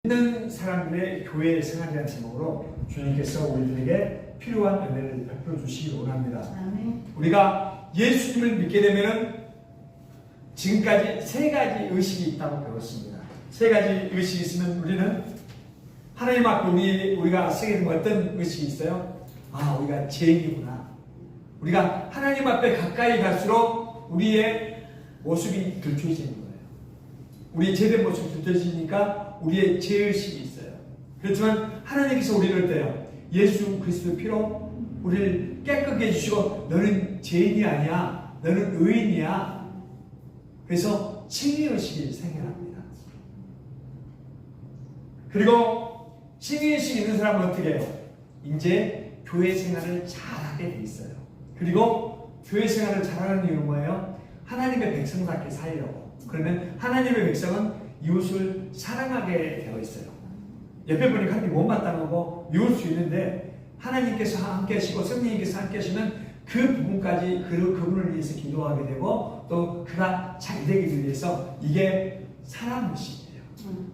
믿는 사람들의 교회 생활이라는 제목으로 주님께서 우리들에게 필요한 은혜를 베풀어 주시기 원합니다. 아멘. 우리가 예수님을 믿게 되면은 지금까지 세 가지 의식이 있다고 배웠습니다. 세 가지 의식이 있으면 우리는 하나님 앞에 우리가 쓰게 되면 어떤 의식이 있어요? 우리가 죄인이구나. 우리가 하나님 앞에 가까이 갈수록 우리의 모습이 들춰지는 거예요. 우리의 죄된 모습이 들춰지니까 우리의 죄의식이 있어요. 그렇지만 하나님께서 우리를 때요, 예수 그리스도의 피로 우리를 깨끗게 해주시고 너는 죄인이 아니야, 너는 의인이야. 그래서 칭의의식이 생겨납니다. 그리고 칭의의식이 있는 사람은 어떻게 해요? 이제 교회 생활을 잘하게 돼 있어요. 그리고 교회 생활을 잘하는 이유는 뭐예요? 하나님의 백성답게 살려고. 그러면 하나님의 백성은 이웃을 사랑하게 되어 있어요. 옆에 보니까 하나님 못마땅하고 미울 수 있는데 하나님께서 함께 하시고 성령님께서 함께 하시면 그 부분까지 그분을 위해서 기도하게 되고 또 그가 잘 되기 위해서 이게 사랑의식이에요.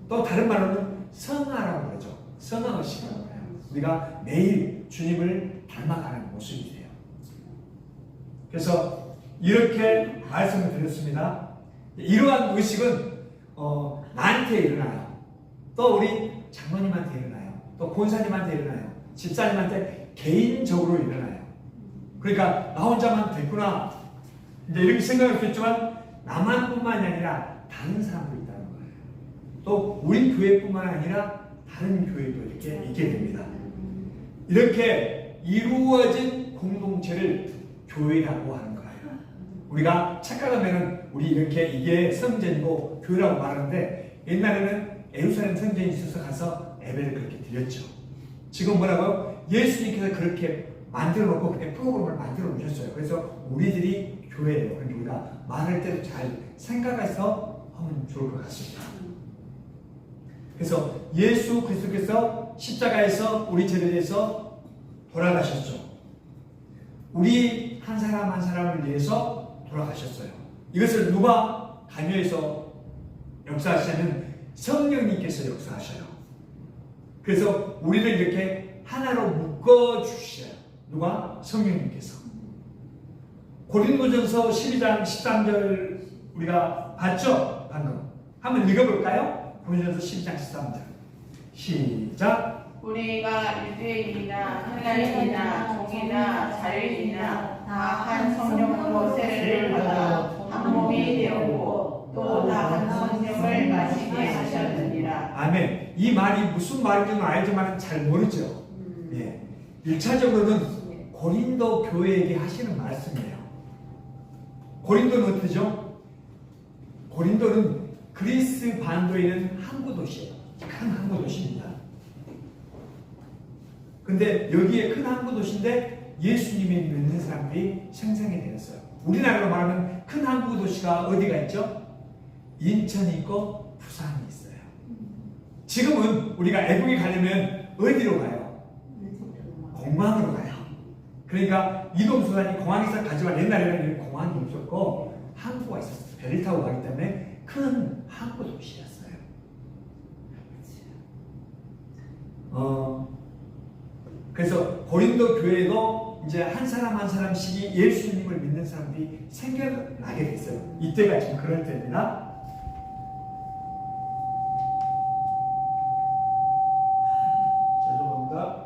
또 다른 말로는 성화라고 그러죠. 성화의식이라고 해요. 우리가 매일 주님을 닮아가는 모습이 돼요. 그래서 이렇게 말씀을 드렸습니다. 이러한 의식은 나한테 일어나요. 또 우리 장로님한테 일어나요. 또 권사님한테 일어나요. 집사님한테 개인적으로 일어나요. 그러니까 나 혼자만 됐구나 이제 이렇게 생각할 수 있지만 나만뿐만이 아니라 다른 사람도 있다는 거예요. 또 우리 교회뿐만 아니라 다른 교회도 이렇게 있게 됩니다. 이렇게 이루어진 공동체를 교회라고 하는 거예요. 우리가 착각하면 우리 이렇게 이게 성전이고 교회라고 말하는데 옛날에는 예루살렘 성전이 있어서 가서 예배를 그렇게 드렸죠. 지금 뭐라고요? 예수님께서 그렇게 만들어 놓고 그렇게 프로그램을 만들어 놓으셨어요. 그래서 우리들이 교회예요. 그러니까 우리가 말할 때도 잘 생각해서 하면 좋을 것 같습니다. 그래서 예수 그리스도께서 십자가에서 우리 죄에 대해서 돌아가셨죠. 우리 한 사람 한 사람을 위해서 돌아가셨어요. 이것을 누가 관여해서 역사하시냐면 성령님께서 역사하셔요. 그래서 우리를 이렇게 하나로 묶어주셔요. 누가? 성령님께서. 고린도전서 12장 13절 우리가 봤죠? 방금. 한번 읽어볼까요? 고린도전서 12장 13절. 시작. 우리가 유대인이나 헬라인이나 종이나 자유인이나 다 한 성령으로 세례를 받아 한 몸이 되었고 또 다 한 성령을 마시게 하셨느니라. 아멘. 이 말이 무슨 말인지는 알지만 잘 모르죠. 예. 1차적으로는 고린도 교회에게 하시는 말씀이에요. 고린도는 어떠죠? 고린도는 그리스 반도에 있는 항구 도시예요. 큰 항구 도시입니다. 근데 여기에 큰 항구 도시인데 예수님이 믿는 사람들이 생성이 되었어요. 우리나라로 말하면 큰 항구 도시가 어디가 있죠? 인천이 있고 부산이 있어요. 지금은 우리가 애국에 가려면 어디로 가요? 공항으로 가요. 그러니까 이동수단이 공항에서 가지만 옛날에는 공항이 없었고 항구가 있었어요. 배를 타고 가기 때문에 큰 항구 도시였어요. 그래서 고린도 교회도 이제 한 사람 한 사람씩이 예수님을 믿는 사람들이 생겨나게 됐어요. 이때가 지금 그럴 때입니다. 죄송합니다.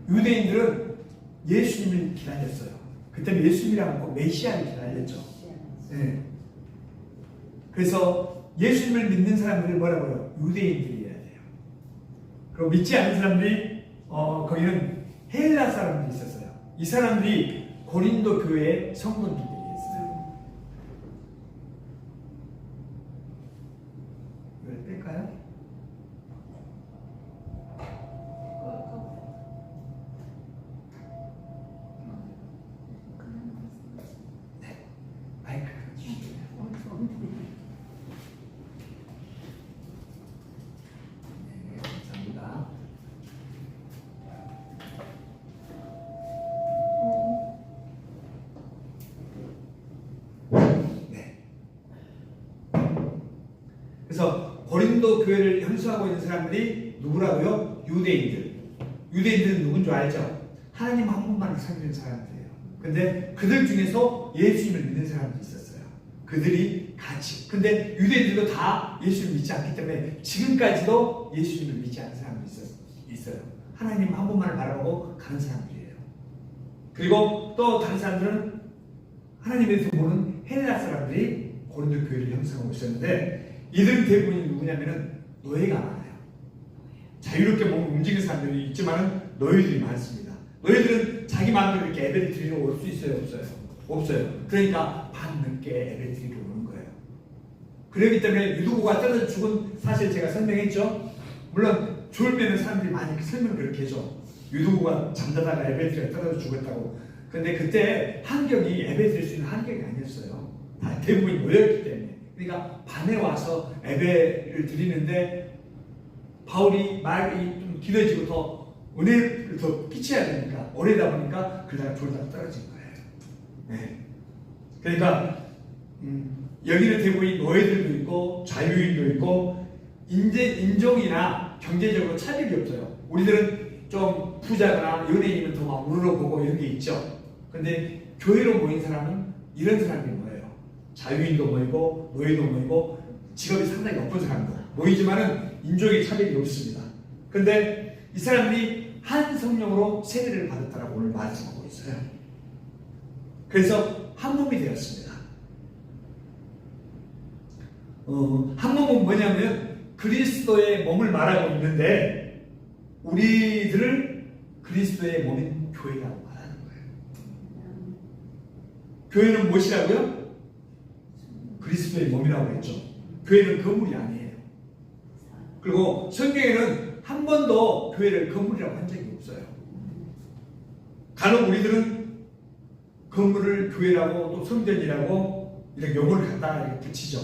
유대인들은 예수님을 기다렸어요. 그때는 예수님이라고 메시아를 기다렸죠. 네. 그래서 예수님을 믿는 사람들을 뭐라고요? 유대인들이어야 돼요. 그리고 믿지 않는 사람들이 거기는 헬라 사람들이 있었어요. 이 사람들이 고린도 교회의 성도들이었어요. 이걸 뺄까요? 네, 마이크 주시고요. 그래서 고린도 교회를 형성하고 있는 사람들이 누구라고요? 유대인들. 유대인들은 누군 줄 알죠? 하나님 한 분만 섬기는 사람들이에요. 근데 그들 중에서 예수님을 믿는 사람들이 있었어요. 그들이 같이. 근데 유대인들도 다 예수님을 믿지 않기 때문에 지금까지도 예수님을 믿지 않는 사람들이 있어요. 하나님 한 분만을 바라보고 가는 사람들이에요. 그리고 또 다른 사람들은 하나님에 대해서 보는 헬라 사람들이 고린도 교회를 형성하고 있었는데 이들 대부분이 누구냐면은 노예가 많아요. 자유롭게 몸을 움직이는 사람들이 있지만은 노예들이 많습니다. 노예들은 자기 마음대로 이렇게 예배를 드리러 올 수 있어요? 없어요? 없어요. 그러니까 밤늦게 예배 드리러 오는 거예요. 그렇기 때문에 유두고가 떨어져 죽은 사실 제가 설명했죠. 물론 졸면은 사람들이 많이 설명을 그렇게 해줘. 유두고가 잠자다가 예배 드리러 떨어져 죽었다고. 근데 그때 환경이 예배 드릴 수 있는 환경이 아니었어요. 다 대부분이 모였기 때문에. 그러니까 밤에 와서 예배를 드리는데 바울이 말이 좀 길어지고 더 은혜를 더 끼쳐야 되니까 오래다 보니까 그러다가 졸다가 떨어진 거예요. 네. 그러니까 여기는 대부분 노예들도 있고 자유인도 있고 인종이나 경제적으로 차별이 없어요. 우리들은 좀 부자거나 연예인이면 더 막 우러러보고 이런 게 있죠. 근데 교회로 모인 사람은 이런 사람이 뭐예요? 자유인도 모이고 노예도 모이고 직업이 상당히 높은 사람도 모이지만은 인종의 차별이 없습니다. 근데 이 사람들이 한 성령으로 세례를 받았다라고 오늘 말씀하고 있어요. 그래서 한 몸이 되었습니다. 한 몸은 뭐냐면 그리스도의 몸을 말하고 있는데 우리들을 그리스도의 몸인 교회라고 말하는 거예요. 교회는 무엇이라고요? 그리스도의 몸이라고 했죠. 교회는 건물이 아니에요. 그리고 성경에는 한 번도 교회를 건물이라고 한 적이 없어요. 간혹 우리들은 건물을 교회라고 또 성전이라고 이렇게 용어를 갖다가 이렇게 붙이죠.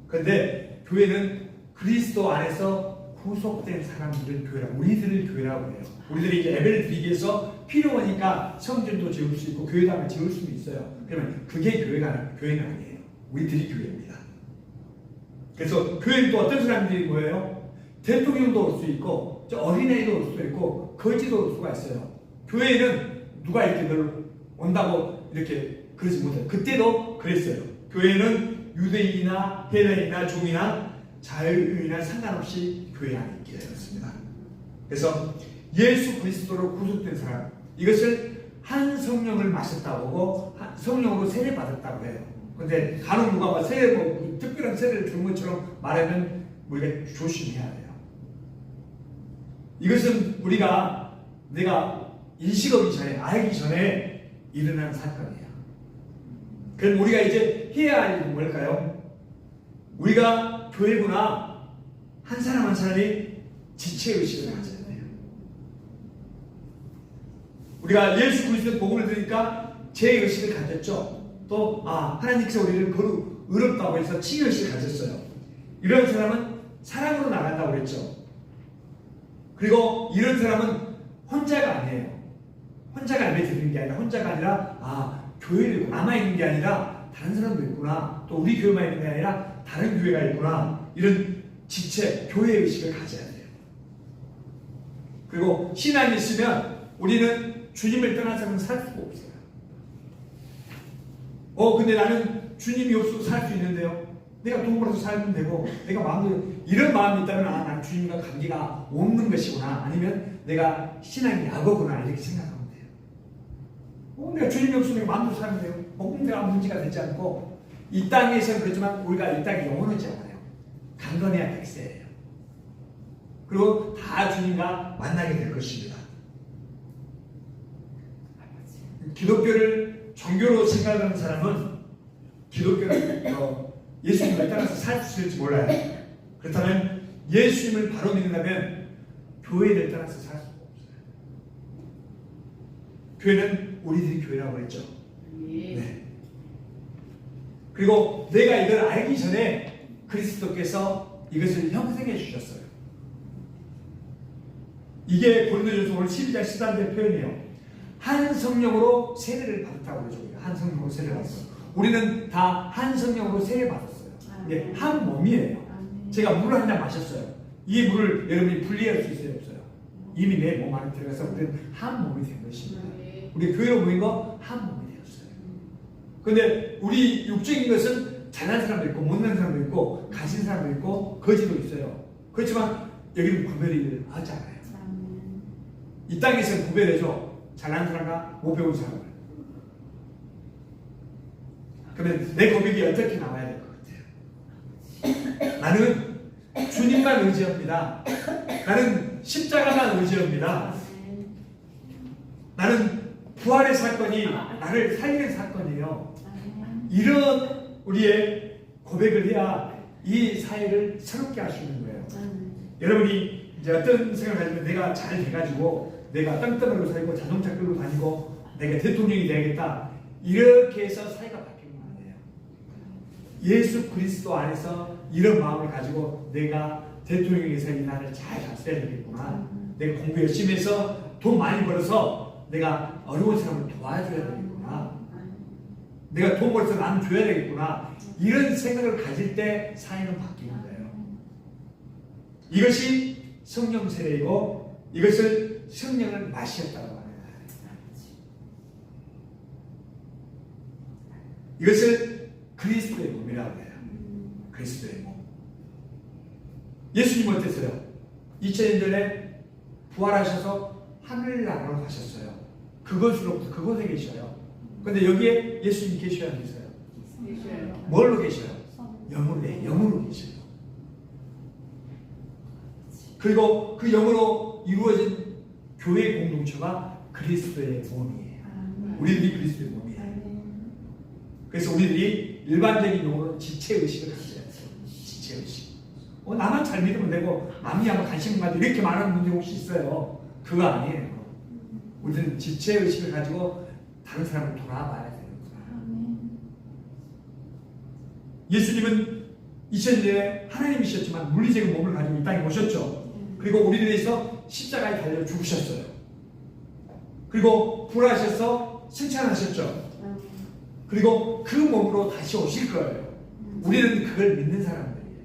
그런데 교회는 그리스도 안에서 구속된 사람들을 교회라고, 우리들을 교회라고 해요. 우리들이 이제 예배를 드리기 위해서 필요하니까 성전도 지을 수 있고 교회당을 지을 수도 있어요. 그러면 그게 교회는 아니에요. 우리들이 교회입니다. 그래서 교회는 또 어떤 사람들이 뭐예요? 대통령도 올 수 있고 어린애도 올 수도 있고 거지도 올 수가 있어요. 교회에는 누가 이렇게 늘 온다고 이렇게 그러지 못해요. 그때도 그랬어요. 교회는 유대인이나 헬라인이나 종이나 자유인이나 상관없이 교회 안에 있게 되었습니다. 그래서 예수 그리스도로 구속된 사람, 이것을 한 성령을 마셨다고 하고 성령으로 세례 받았다고 해요. 근데 간혹 누가 막 세례, 뭐 특별한 세례를 준 것처럼 말하면 우리가 조심해야 돼요. 이것은 내가 인식하기 전에, 알기 전에 일어난 사건이에요. 그럼 우리가 이제 해야 할 일은 뭘까요? 우리가 교회구나, 한 사람 한 사람이 지체의식을 가져야 돼요. 우리가 예수 그리스도의 복음을 들으니까 죄의식을 가졌죠. 또 하나님께서 우리를 의롭다고 해서 칭의의식을 가졌어요. 이런 사람은 사랑으로 나간다고 그랬죠. 그리고 이런 사람은 혼자가 아니에요. 혼자가 예배 드리는 게 아니라, 혼자가 아니라 교회를 남아있는 게 아니라 다른 사람도 있구나, 또 우리 교회만 있는 게 아니라 다른 교회가 있구나, 이런 지체, 교회의식을 가져야 돼요. 그리고 신앙이 있으면 우리는 주님을 떠나서는 살 수가 없어요. 근데 나는 주님이 없어도 살 수 있는데요. 내가 돈 벌어서 살면 되고, 내가 마음대로, 이런 마음이 있다면, 난 주님과 관계가 없는 것이구나, 아니면 내가 신앙이 약하구나, 이렇게 생각하면 돼요. 내가 주님이 없으면 내가 마음대로 살면 돼요. 복음대가 문제가 되지 않고, 이 땅에서는 그렇지만 우리가 이 땅이 영원하지 않아요. 강건해야 백세예요. 그리고 다 주님과 만나게 될 것입니다. 기독교를 종교로 생각하는 사람은 기독교를 예수님을 따라서 살 수 있을지 몰라요. 그렇다면 예수님을 바로 믿는다면 교회를 따라서 살 수가 없어요. 교회는 우리들이 교회라고 했죠. 네. 그리고 내가 이걸 알기 전에 그리스도께서 이것을 형성해 주셨어요. 이게 고린도전서 오늘 12장 13절 표현이에요. 한 성령으로 세례를 받았다고 그러죠. 한 성령으로 세례를 받았어요. 우리는 다 한 성령으로 세례 받았어요. 이게 한 몸이에요. 제가 물을 한 잔 마셨어요. 이 물을 여러분이 분리할 수 있어요, 없어요? 이미 내 몸 안에 들어가서 우리는 한 몸이 된 것입니다. 우리 교회로 모인 거 한 몸이 되었어요. 그런데 우리 육적인 것은 잘난 사람도 있고 못난 사람도 있고 가진 사람도 있고 거지도 있어요. 그렇지만 여기는 구별을 하지 않아요. 이 땅에서는 구별해줘. 잘난 사람과 못 배운 사람을. 그러면 내 고백이 어떻게 나와야 될 것 같아요? 나는 주님만 의지합니다. 나는 십자가만 의지합니다. 나는 부활의 사건이 나를 살리는 사건이에요. 이런 우리의 고백을 해야 이 사회를 새롭게 할 수 있는 거예요. 여러분이 이제 어떤 생각을 가지면 내가 잘 돼가지고 내가 땅덩어리로 살고 자동차 끌고 다니고 내가 대통령이 돼야겠다. 이렇게 해서 사회가 바뀌는 거 아니에요. 예수 그리스도 안에서 이런 마음을 가지고 내가 대통령에서 이 나라를 잘 다스려야 되겠구나. 내가 공부 열심히 해서 돈 많이 벌어서 내가 어려운 사람을 도와줘야 되겠구나. 내가 돈 벌어서 남 줘야 되겠구나. 이런 생각을 가질 때 사회는 바뀌는 거예요. 이것이 성령 세례이고 이것을 성령을 마시었다고 합니다. 이것을 그리스도의 몸이라고 해요. 그리스도의 몸. 예수님 어땠어요? 2000년 전에 부활하셔서 하늘나라로 가셨어요. 그것으로부터 그곳에 계셔요. 근데 여기에 예수님 계셔야 안 계세요? 계셔요. 뭘로 계셔요? 영으로, 영으로 계셔요. 그리고 그 영으로 이루어진 교회 공동체가 그리스도의 몸이에요. 우리들이 그리스도의 몸이에요. 그래서 우리들이 일반적인 용어로 지체의식을 가져야 돼요. 지체의식. 나만 잘 믿으면 되고 남이 아마 관심 가지고 이렇게 말하는 분들이 혹시 있어요. 그거 아니에요. 우리는 지체의식을 가지고 다른 사람을 돌아봐야 되는 거예요. 예수님은 2000년에 하나님이셨지만 물리적인 몸을 가지고 이 땅에 오셨죠. 그리고 우리를 위해서 십자가에 달려 죽으셨어요. 그리고 부활하셔서 승천하셨죠. 그리고 그 몸으로 다시 오실 거예요. 우리는 그걸 믿는 사람들이에요.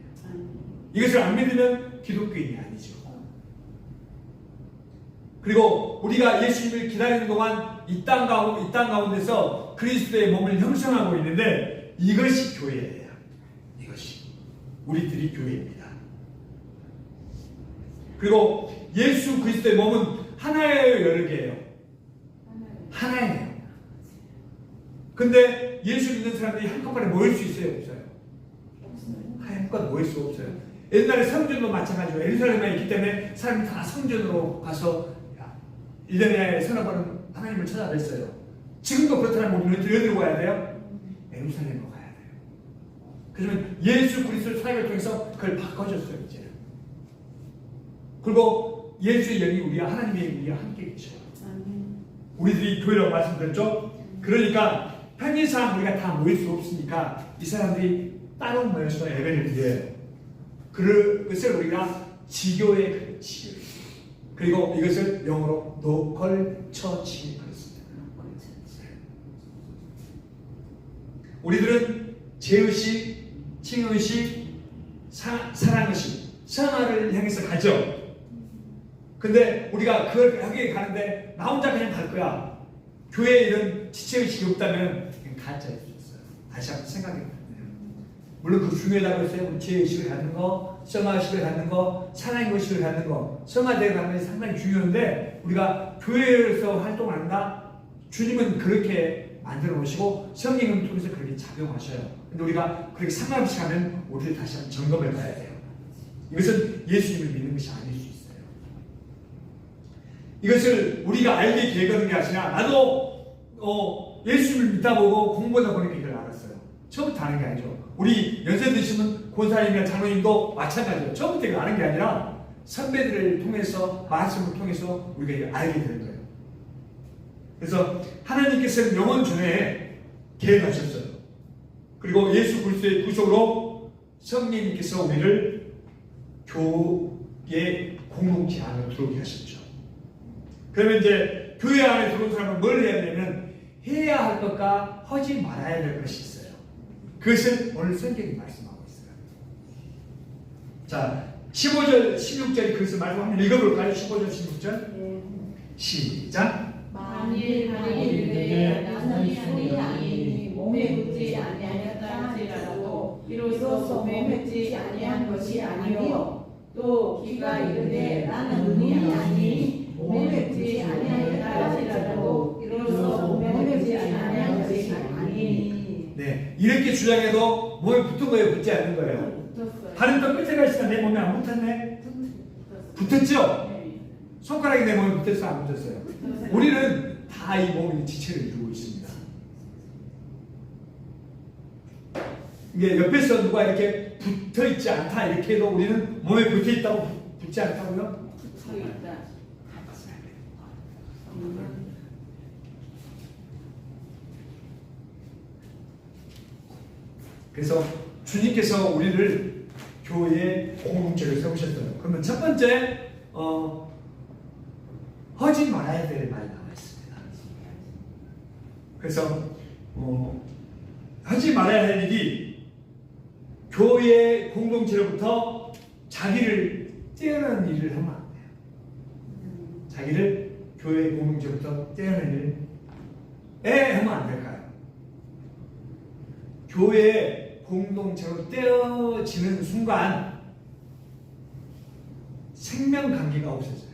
이것을 안 믿으면 기독교인이 아니죠. 그리고 우리가 예수님을 기다리는 동안 이 땅 가운데서 그리스도의 몸을 형성하고 있는데 이것이 교회예요. 이것이 우리들이 교회입니다. 그리고 예수 그리스도의 몸은 하나예요, 여러 개예요? 하나예요. 근데 예수 믿는 사람들이 한꺼번에 모일 수 있어요, 없어요? 한꺼번에 모일 수 없어요. 옛날에 성전도 마찬가지로 예루살렘에 있기 때문에 사람이 다 성전으로 가서 1년에 서너 번은 하나님을 찾아뵀어요. 지금도 그렇다면 우리는 어디로 가야 돼요? 예루살렘으로 가야 돼요. 그러면 예수 그리스도 사역을 통해서 그걸 바꿔줬어요, 이제는. 그리고 예수의 영이 우리와 하나님의 우리와 함께 계셔요. 우리들이 교회라고 말씀드렸죠? 그러니까 편의상 우리가 다 모일 수 없으니까 이 사람들이 따로 모여서 예배를 드려요. 그것을 우리가 지교의 지교. 그리고 이것을 영어로 로컬 처치 그렇습니다. 우리들은 죄의식, 칭의식, 사랑의식, 성화를 향해서 가죠. 근데 우리가 그걸 하기에 가는데 나 혼자 그냥 갈 거야. 교회에 이런 지체의식이 없다면 그냥 가짜일 수 있어요. 다시 한번 생각해 보세요. 물론 그 중요하다고 했어요. 지혜의식을 갖는 거, 성화의식을 갖는 거, 사랑의식을 갖는 거, 성화대를 갖는 게 상당히 중요한데 우리가 교회에서 활동을 한다? 주님은 그렇게 만들어 놓으시고 성령을 통해서 그렇게 작용하셔요. 근데 우리가 그렇게 상관없이 하면 우리를 다시 한번 점검해 봐야 돼요. 이것은 예수님을 믿는 것이 아닐 수 있어요. 이것을 우리가 알게 계획하는 게 아니라 나도 예수님을 믿다 보고 공부하다 보니까 이걸 알았어요. 처음부터 아는 게 아니죠. 우리 연세 드시는 권사님이나 장로님도 마찬가지예요. 처음부터 이걸 아는 게 아니라 선배들을 통해서 말씀을 통해서 우리가 이걸 알게 되는 거예요. 그래서 하나님께서는 영원 전에 계획하셨어요. 그리고 예수 그리스도의 구속으로 성령님께서 우리를 교회 공동체 안으로 들어오게 하셨죠. 그러면 이제 교회 안에 들어온 사람은 뭘 해야 되냐면 해야 할 것과 하지 말아야 될 것이 있어요. 그것을 오늘 성경이 말씀하고 있어요. 자, 15절, 16절이 그것을 말고 한번 읽어볼까요? 15절, 16절. 시작. 만일 다리 이르되 나는 손이 아니니 몸에 붙지 아니하였다 할지라도 이로써 몸에 붙지 아니한 것이 아니요 또 귀가 이르되 나는 눈이 아니니 몸에 붙지 아니하였다 할지라도 이로써 몸에 붙지 아니한 것이 아니니. 네, 이렇게 주장해도 몸에 붙은 거예요, 붙지 않는 거예요? 붙었어요. 다른 또 끝에가 있으니까 내 몸에 안 붙었네? 붙었죠? 손가락이 내 몸에 붙었어, 안 붙었어요? 우리는 다 이 몸의 지체를 이루고 있습니다. 이게 옆에서 누가 이렇게 붙어 있지 않다 이렇게 해도 우리는 몸에 붙어 있다고 붙지 않다고요? 붙어 있다. 그래서 주님께서 우리를 교회의 공동체를 세우셨어요. 그러면 첫 번째 하지 말아야 될 말이 나와 있습니다. 그래서 하지 말아야 할 일이 교회 공동체로부터 자기를 떼어내는 일을 하면 안 돼요. 자기를 교회 공동체로부터 떼어내는 일에 하면 안 될까요? 교회 공동체로 떼어지는 순간 생명관계가 없어져요.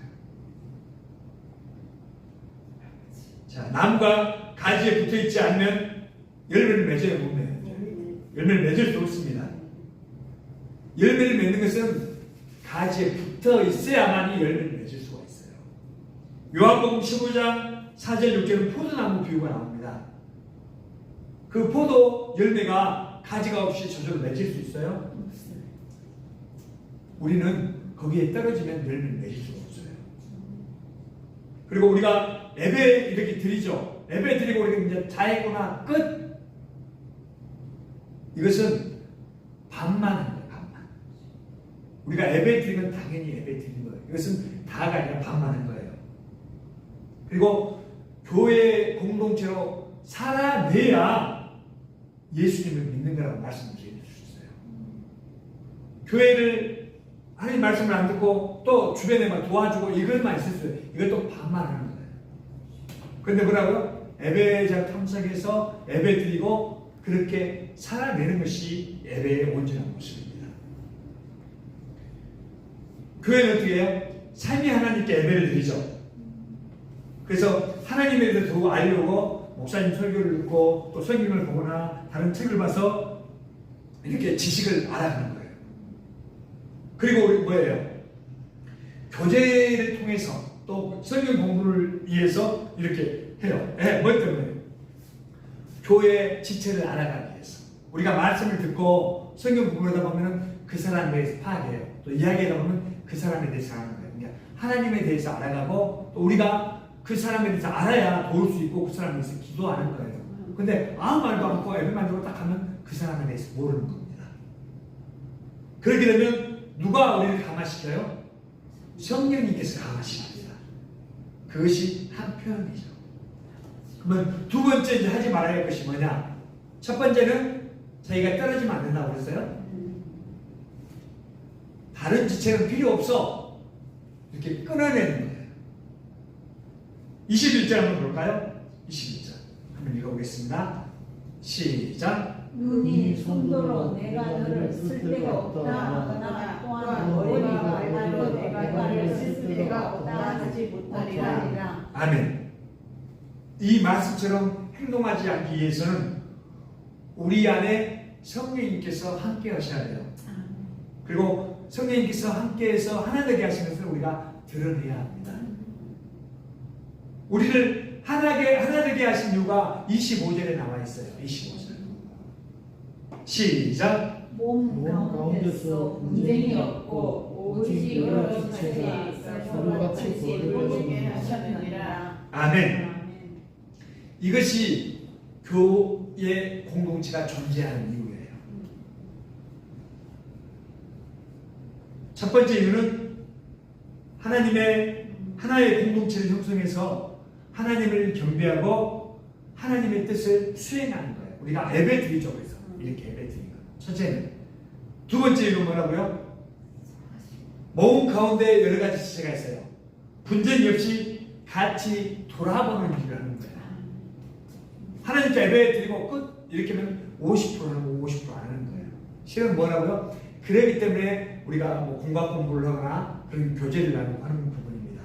자, 나무가 가지에 붙어있지 않으면 열매를 맺어야 못 맺어요. 열매를 맺을 수 없습니다. 열매를 맺는 것은 가지에 붙어 있어야만이 열매를 맺을 수가 있어요. 요한복음 15장 4절 6절은 포도나무 비유가 나옵니다. 그 포도 열매가 가지가 없이 저절로 맺을 수 있어요? 우리는 거기에 떨어지면 열매를 맺을 수가 없어요. 그리고 우리가 예배 이렇게 드리죠. 예배 드리고 우리가 이제 자했구나 끝. 이것은 반만 하는 거예요. 반만. 우리가 예배 드리면 당연히 예배 드리는 거예요. 이것은 다가 아니라 반만 하는 거예요. 그리고 교회 공동체로 살아내야 예수님을 믿는 거라고 말씀을 드릴 수 있어요. 교회를 하나님 말씀을 안 듣고 또 주변에만 도와주고 이것만 있었어요. 이것도 반만 하는 거예요. 그런데 뭐라고요? 예배장 참석해서 예배 드리고 그렇게 살아내는 것이 예배의 온전한 모습입니다. 교회는 어떻게 해요? 삶이 하나님께 예배를 드리죠. 그래서 하나님에 대해서 더 알려고 목사님 설교를 듣고 또 성경을 보거나 다른 책을 봐서 이렇게 지식을 알아가는 거예요. 그리고 우리 뭐예요? 교제를 통해서 또 성경 공부를 위해서 이렇게 해요. 뭐 때문에? 교회 지체를 알아가기 위해서. 우리가 말씀을 듣고 성경 공부를 하다 보면 그 사람에 대해서 파악해요. 또 이야기하다 보면 그 사람에 대해서 아는 거예요. 그러니까 하나님에 대해서 알아가고 또 우리가 그 사람에 대해서 알아야 도울 수 있고 그 사람에 대해서 기도하는 거예요. 근데 아무 말도 않고 예배만 들고 딱 하면 그 사람에 대해서 모르는 겁니다. 그렇게 되면 누가 우리를 감화시켜요? 성령님께서 감화시킵니다. 그것이 한 표현이죠. 그러면 두 번째 이제 하지 말아야 할 것이 뭐냐? 첫 번째는 자기가 떨어지면 안 된다고 그랬어요. 다른 지체는 필요 없어. 이렇게 끊어내는 거예요. 21절 한번 볼까요? 21절 한번 읽어보겠습니다. 시작. 눈이 손도로 내가 너를 쓸 데가 없다 하거나 또한 머리가 말로 내가 너를 쓸 데가 없다 하지 못하리라. 아멘. 이 말씀처럼 행동하지 않기 위해서는 우리 안에 성령님께서 함께 하셔야 돼요. 그리고 성령님께서 함께해서 하나 되게 하시는 것을 우리가 드러내야 합니다. 우리를 하나 되게 하신 이유가 25절에 나와 있어요. 25절. 시작. 몸 가운데서 분쟁이 없고 오직 여러 지체가 서로 같이 거룩하게 하셨느니라. 아멘. 이것이 교회 공동체가 존재하는 이유예요. 첫 번째 이유는 하나의 공동체를 형성해서 하나님을 경배하고 하나님의 뜻을 수행하는 거예요. 우리가 예배 드리죠. 그래서 이렇게 예배 드리는 거예요. 첫째는. 두 번째 이유는 뭐라고요? 모임 가운데 여러 가지 지체가 있어요. 분쟁이 없이 같이 돌아보는 일을 하는 거예요. 하나님께 예배 드리고 끝 이렇게 하면 50%는 50% 안 하는 거예요. 실은 뭐라고요? 그러기 때문에 우리가 뭐 공각 공부를 하거나 그런 교제를 나누고 하는 부분입니다.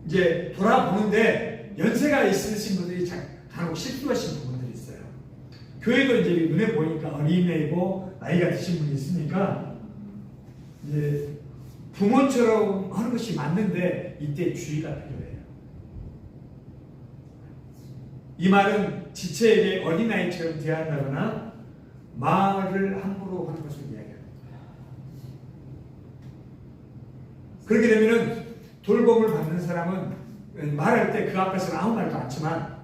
이제 돌아보는데 연세가 있으신 분들이 간혹 실수하신 부분들이 있어요. 교회도 이제 눈에 보니까 어린애이고 나이가 드신 분이 있으니까 이제 부모처럼 하는 것이 맞는데 이때 주의가 필요해요. 이 말은 지체에게 어린아이처럼 대한다거나 말을 함부로 하는 것을 이야기합니다. 그렇게 되면은 돌봄을 받는 사람은 말할 때 그 앞에서는 아무 말도 않지만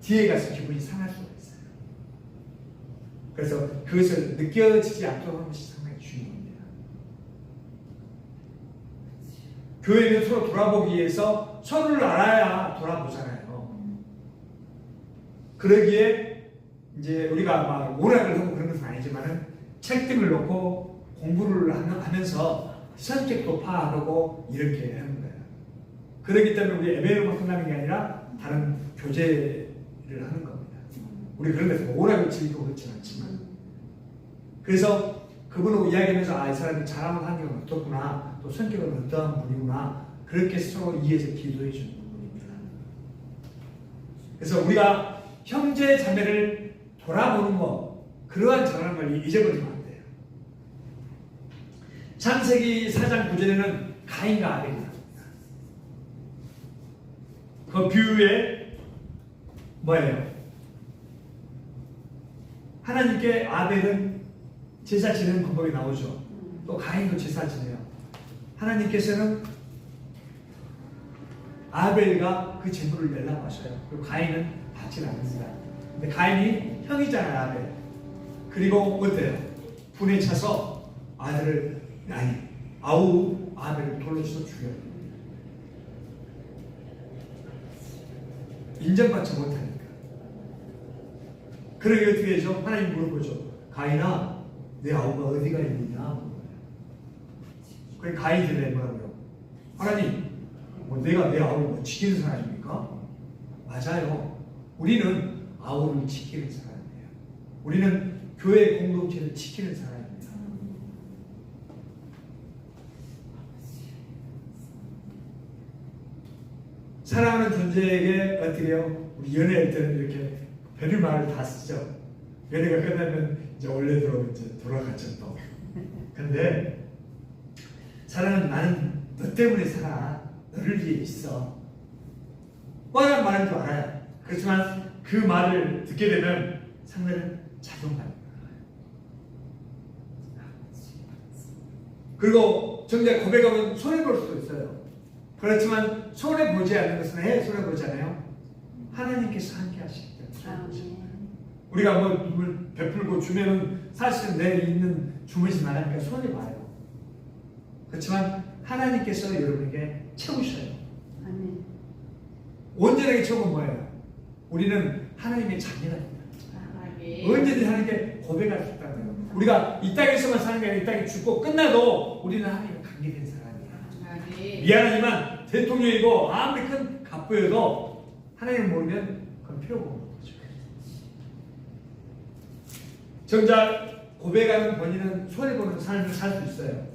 뒤에 가서 기분이 상할 수가 있어요. 그래서 그것을 느껴지지 않도록 하는 것이 상당히 중요합니다. 교회는 서로 돌아보기 위해서 서로를 알아야 돌아보잖아요. 그러기에 이제 우리가 막 오락을 하고 그런 것은 아니지만은 책 등을 놓고 공부를 하면서 성격도 파악하고 이렇게 하는 거예요. 그렇기 때문에 우리 예배로만 끝나는 게 아니라 다른 교제를 하는 겁니다. 우리 그런 데서 오락을 즐기고 그렇진 않지만 그래서 그분하고 이야기하면서 이 사람이 잘하는 환경은 어떻구나 또 성격은 어떠한 분이구나 그렇게 서로 이해해서 기도해 주는 부분입니다. 그래서 우리가 형제 자매를 돌아보는 것 그러한 잘하는 걸 잊어버리면 안 돼요. 창세기 4장 9절에는 가인과 아벨이 나옵니다. 그 비유에 뭐예요? 하나님께 아벨은 제사 지내는 방법이 나오죠. 또 가인도 제사 지내요. 하나님께서는 아벨과 그 제물을 내려고 하셔요. 그리고 가인은 받지는 않습니다. 근데 가인이 형이잖아요, 아벨. 그리고 어때요? 분에 차서 아우 아벨을 돌로 쳐서 죽여요. 인정받지 못하니까. 그러게 어떻게 해죠? 하나님 물어보죠. 가인아, 내 아우가 어디가 있느냐? 그래 가인들이 뭐라고요? 하나님, 내가 내 아우를 뭐 지키는 사람입니까? 맞아요. 우리는 아우를 지키는 사람이에요. 우리는 교회 공동체를 지키는 사람입니다. 사랑하는 존재에게 어떻게 해요? 우리 연애할 때는 이렇게 별의 말을 다 쓰죠. 연애가 끝나면 이제 원래대로 이제 돌아가죠 또. 근데 사랑은 나는 너 때문에 살아. 너를 위해 있어. 뻔한 말인 줄 알아요. 그렇지만 그 말을 듣게 되면 상대는 자존감이 그리고 정작 고백하면 손해볼 수도 있어요. 그렇지만 손해보지 않는 것은 손해보잖아요. 하나님께서 함께 하시기 때문에 우리가 뭐 눈을 베풀고 주면은 사실은 내 있는 주무시 나가니까 손해봐요. 그렇지만 하나님께서 여러분에게 채우셔요. 온전하게 채우면 뭐예요? 우리는 하나님의 자녀입니다. 언제든지 하나님께 고백할 수 있다는 거예요. 우리가 이 땅에서만 사는 게 아니라 이 땅에 죽고 끝나도 우리는 하나님과 관계된 사람이에요. 미안하지만 대통령이고 아무리 큰 갑부여도 하나님을 모르면 그건 필요가 없는 거죠. 정작 고백하는 본인은 손해보는 삶을 살 수 있어요.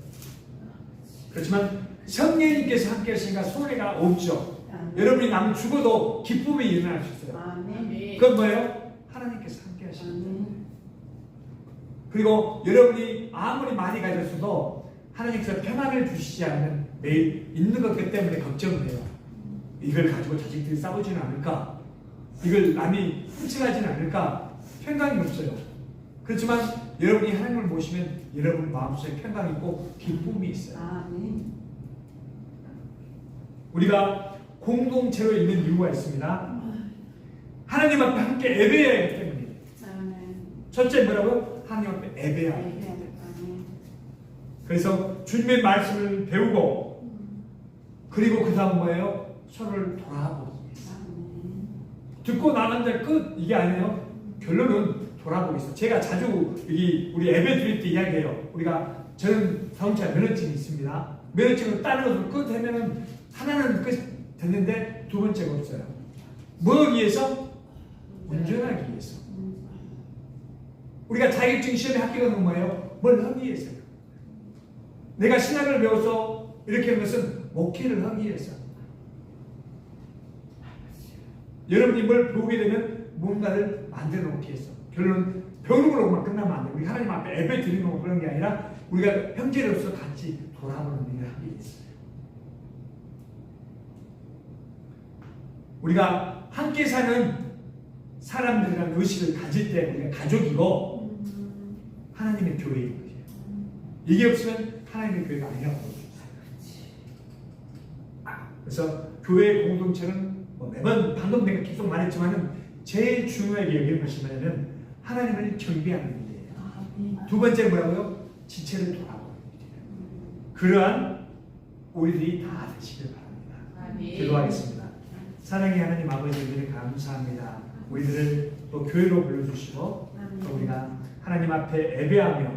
그렇지만 성령님께서 함께 하시니까 손해가 없죠. 여러분이 남을 죽어도 기쁨이 일어날 수 있어요. 그건 뭐예요? 하나님께서 함께 하시는 거예요. 그리고 여러분이 아무리 많이 가졌어도 하나님께서 평안을 주시지 않으면 매일 있는 것 때문에 걱정돼요. 이걸 가지고 자식들이 싸우지는 않을까? 이걸 남이 훔쳐가지는 않을까? 평강이 없어요. 그렇지만 여러분이 하나님을 모시면 여러분 마음속에 평강이 있고 기쁨이 있어요. 우리가 공동체로 있는 이유가 있습니다. 하나님 앞에 함께 예배해야 하기 때문이에요. 첫째 뭐라고요? 하나님 앞에 예배해야 합니다. 그래서 주님의 말씀을 배우고 그리고 그 다음 뭐예요? 서로를 돌아보기 위해서. 듣고 나간 데 끝 이게 아니에요. 결론은 돌아보기 위해서. 제가 자주 우리 예배 드릴 때 이야기해요. 우리가 저는 자동차 면허증이 있습니다. 면허증을 다른 것으로 끝하면은 하나는 끝 됐는데 두 번째가 없어요. 뭐 위해서? 운전하기 위해서. 우리가 자격증 시험에 합격하는 건 뭐예요? 뭘 하기 위해서요. 내가 신학을 배워서 이렇게 하는 것은 목회를 하기 위해서. 여러분이 뭘 배우게 되면 뭔가를 만들어 놓기 위해서. 결론은 배우는 걸로만 끝나면 안 돼. 우리 하나님 앞에 예배 드리는 거 그런 게 아니라 우리가 형제로서 같이 돌아보는 일을 하기 위해서. 우리가 함께 사는 사람들이란 의식을 가질 때 우리가 가족이고 하나님의 교회인 거예요. 이게 없으면 하나님의 교회가 아니라고 보여요. 그래서 교회 공동체는 매번 방금 내가 계속 말했지만은 제일 중요하게 여기는 것이 뭐냐면 하나님을 경배하는 일이에요. 두 번째 뭐라고요? 지체를 돌아보는 일이에요. 그러한 우리들이 다 되시길 바랍니다. 기도하겠습니다. 사랑의 하나님 아버지, 우리를 감사합니다. 우리들을 또 교회로 불러주시고 또 우리가 하나님 앞에 예배하며